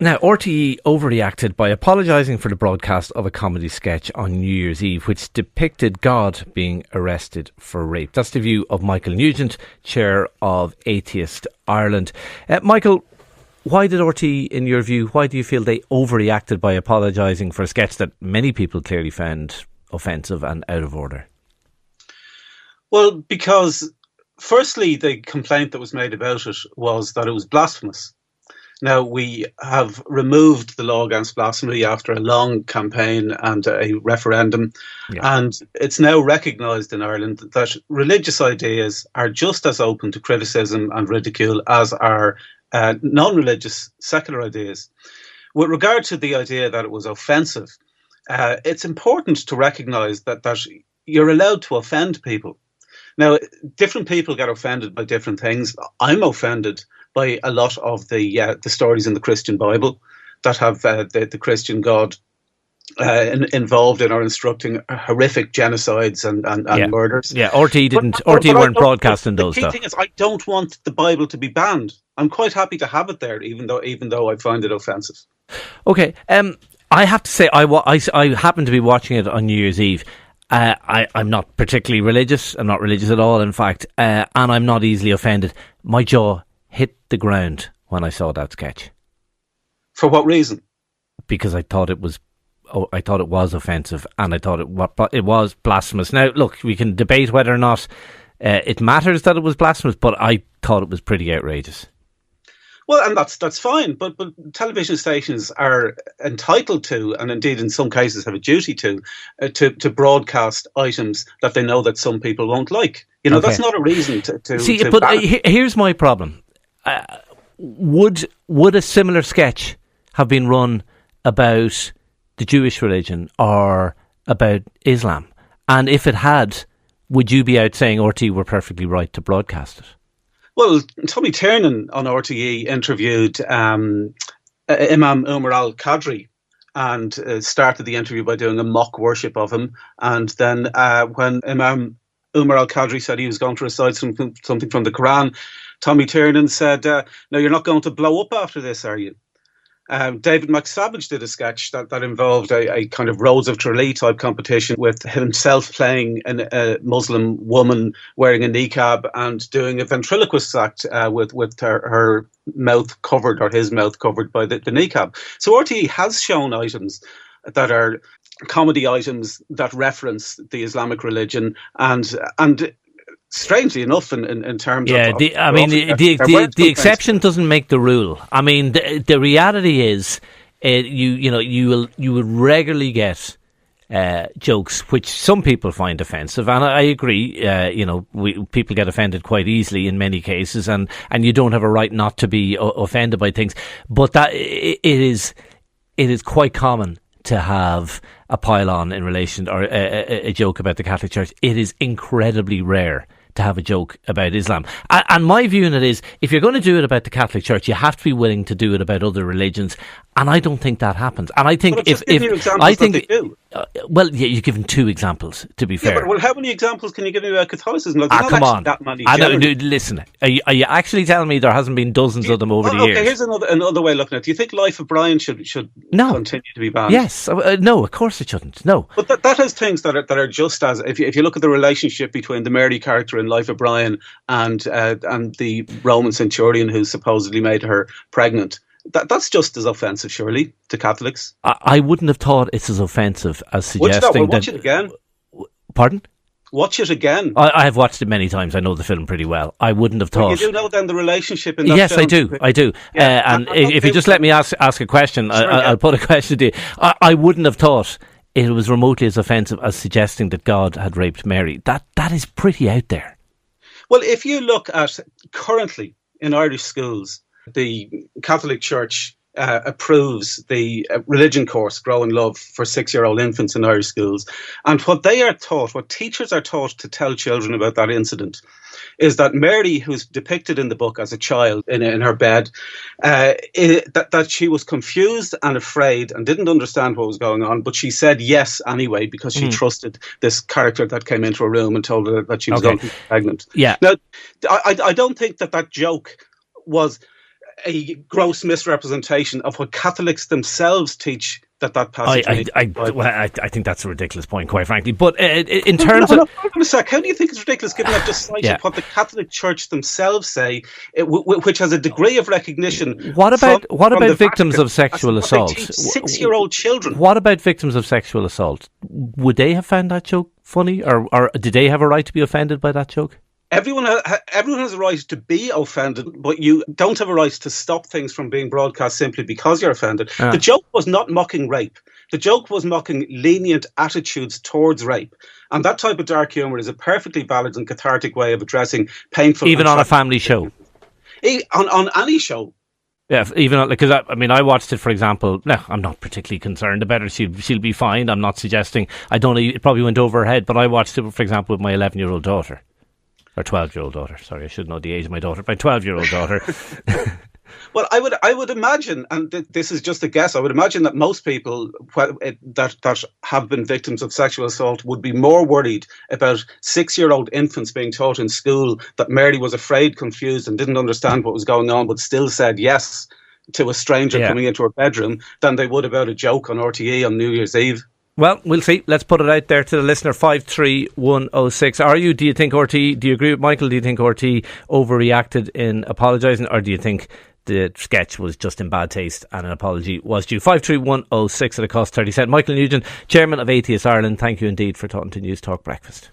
Now, RTE overreacted by apologising for the broadcast of a comedy sketch on New Year's Eve, which depicted God being arrested for rape. That's the view of Michael Nugent, chair of Atheist Ireland. Michael, why did RTE, in your view, why do you feel they overreacted by apologising for a sketch that many people clearly found offensive and out of order? Well, because firstly, the complaint that was made about it was that it was blasphemous. Now, we have removed the law against blasphemy after a long campaign and a referendum. Yeah. And it's now recognised in Ireland that religious ideas are just as open to criticism and ridicule as are non-religious secular ideas. With regard to the idea that it was offensive, it's important to recognise that you're allowed to offend people. Now, different people get offended by different things. I'm offended by a lot of the stories in the Christian Bible that have the Christian God involved in or instructing horrific genocides and murders. Yeah, RTE weren't broadcasting those stuff. The key thing is, I don't want the Bible to be banned. I'm quite happy to have it there, even though I find it offensive. Okay, I have to say, I happened to be watching it on New Year's Eve. I'm not particularly religious. I'm not religious at all, in fact, and I'm not easily offended. My jaw hit the ground when I saw that sketch. For what reason? Because I thought it was offensive, and I thought it was blasphemous. Now, look, we can debate whether or not it matters that it was blasphemous, but I thought it was pretty outrageous. Well, and that's fine, but television stations are entitled to, and indeed in some cases have a duty to broadcast items that they know that some people won't like. You know, okay. That's not a reason to see. But here's my problem: would a similar sketch have been run about the Jewish religion or about Islam? And if it had, would you be out saying RTE were perfectly right to broadcast it? Well, Tommy Tiernan on RTE interviewed Imam Umar al-Qadri and started the interview by doing a mock worship of him. And then when Imam Umar al-Qadri said he was going to recite something from the Quran, Tommy Tiernan said, no, you're not going to blow up after this, are you? David McSavage did a sketch that involved a kind of Roads of Tralee type competition with himself playing a Muslim woman wearing a niqab and doing a ventriloquist act with her mouth covered, or his mouth covered by the niqab. So RTE has shown items that are comedy items that reference the Islamic religion and strangely enough, in terms of the exception doesn't make the rule. I mean, the reality is, you will regularly get jokes which some people find offensive, and I agree. People get offended quite easily in many cases, and you don't have a right not to be offended by things. But that it is quite common to have a pile-on in relation, or a joke about the Catholic Church. It is incredibly rare to have a joke about Islam. And my view on it is, if you're going to do it about the Catholic Church, you have to be willing to do it about other religions. And I don't think that happens. And I think you've given two examples, to be fair. But, well, how many examples can you give me about Catholicism? Come on. That many listen, are you actually telling me there hasn't been dozens of them over the years? Okay, here's another way of looking at it. Do you think Life of Brian should continue to be banned? Yes. No, of course it shouldn't. No. But that has things that are just as, if you look at the relationship between the Mary character in Life of Brian and the Roman centurion who supposedly made her pregnant, that's just as offensive, surely, to Catholics. I wouldn't have thought it's as offensive as suggesting watch it again. Pardon? Watch it again. I have watched it many times. I know the film pretty well. I wouldn't have thought. Well, you do know then the relationship in that Yes, film. I do. Yeah, and if you just let me ask a question, sure, I'll put a question to you. I wouldn't have thought it was remotely as offensive as suggesting that God had raped Mary. That is pretty out there. Well, if you look at currently in Irish schools, the Catholic Church approves the religion course, Grow in Love, for 6-year-old infants in Irish schools. And what teachers are taught to tell children about that incident is that Mary, who's depicted in the book as a child in her bed, that she was confused and afraid and didn't understand what was going on, but she said yes anyway because she trusted this character that came into her room and told her that she was going to be pregnant. Yeah. Now, I don't think that joke was a gross misrepresentation of what Catholics themselves teach that passage. I think that's a ridiculous point, quite frankly. But in terms of... Hold on a sec. How do you think it's ridiculous, given I've just cited what the Catholic Church themselves say, which has a degree of recognition? What about victims of sexual assault? 6-year-old children. What about victims of sexual assault? Would they have found that joke funny, or did they have a right to be offended by that joke? Everyone has a right to be offended, but you don't have a right to stop things from being broadcast simply because you're offended. The joke was not mocking rape. The joke was mocking lenient attitudes towards rape. And that type of dark humour is a perfectly valid and cathartic way of addressing painful... Even on a family show? On any show. Yeah, even because I watched it, for example. No, I'm not particularly concerned about her. She'll be fine. I'm not suggesting. I don't know. It probably went over her head, but I watched it, for example, with my 11-year-old daughter. Or 12-year-old daughter. Sorry, I should know the age of my daughter. My 12-year-old daughter. Well, I would imagine, and this is just a guess, I would imagine that most people that have been victims of sexual assault would be more worried about 6-year-old infants being taught in school that Mary was afraid, confused, and didn't understand what was going on, but still said yes to a stranger coming into her bedroom than they would about a joke on RTE on New Year's Eve. Well, we'll see. Let's put it out there to the listener, 53106. Do you think RTE, do you agree with Michael? Do you think RTE overreacted in apologising, or do you think the sketch was just in bad taste and an apology was due? 53106 at a cost 30 cents. Michael Nugent, Chairman of Atheists Ireland, thank you indeed for talking to Newstalk Breakfast.